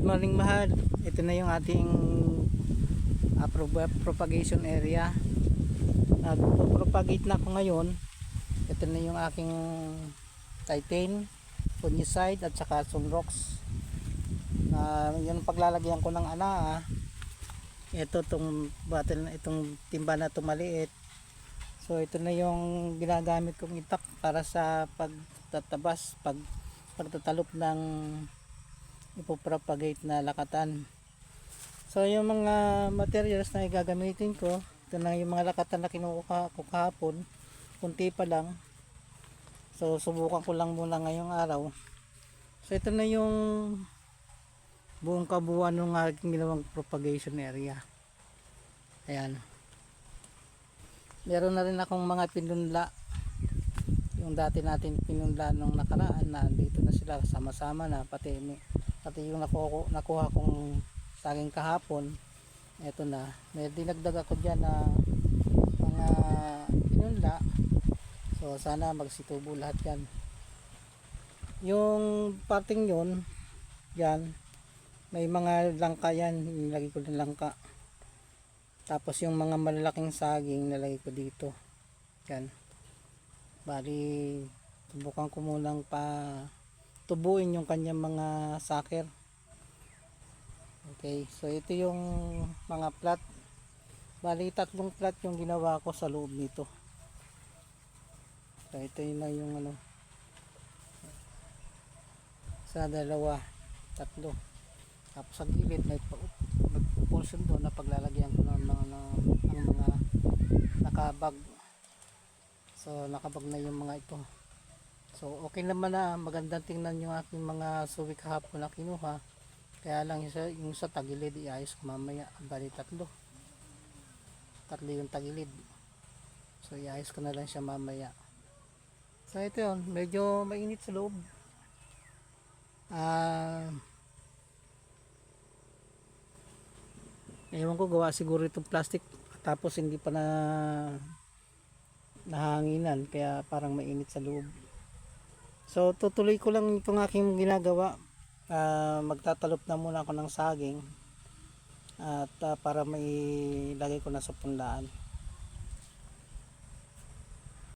Good morning mahal. Ito na yung ating propagation area. Nagpo-propagate na ako ngayon. Ito na yung aking titan, fungicide at saka sunrox. Yung paglalagyan ko ng anaa. Ito itong bottle, itong timba na ito maliit. So ito na yung ginagamit kong itak para sa pagtatabas, pagtatalop ng ipopropagate na lakatan. So yung mga materials na igagamitin ko, ito na yung mga lakatan na kinukuha ko kahapon, kunti pa lang. So subukan ko lang muna ngayong araw. So ito na yung buong kabuuan ng aking ginawang propagation area. Ayan. Meron na rin akong mga pinunla. Yung dati natin pinunla nung nakaraan, na dito na sila sama-sama na, pati yung nakuha kong saging kahapon. Eto na, may dinagdag ako dyan na mga pinunla. So sana magsitubo lahat yan. Yung parting yun, yan, may mga langka yan, nilagay ko ng langka. Tapos yung mga malalaking saging nilagay ko dito. Yan. Bali, subukan ko munang tubuin yung kanyang mga saker. Okay, so ito yung mga plat. Bali, 3 plat yung ginawa ko sa loob nito. So ito yun na yung ano, sa 2, 3. Tapos sa gilid may portion doon na paglalagyan ko ng mga nakabag. So nakabag na yung mga ito. So okay naman na, magandang tingnan yung aking mga suwi kahapon na kinuha. Kaya lang yung sa tagilid iayos ko mamaya. Bali 3 yung tagilid. So iayos ko na lang siya mamaya. So ito yun, medyo mainit sa loob. Ewan ko, gawa siguro itong plastic tapos hindi pa nahanginan, kaya parang mainit sa loob. So tutuloy ko lang itong aking ginagawa. Magtatalop na muna ako ng saging at para may lagay ko na sa punlaan.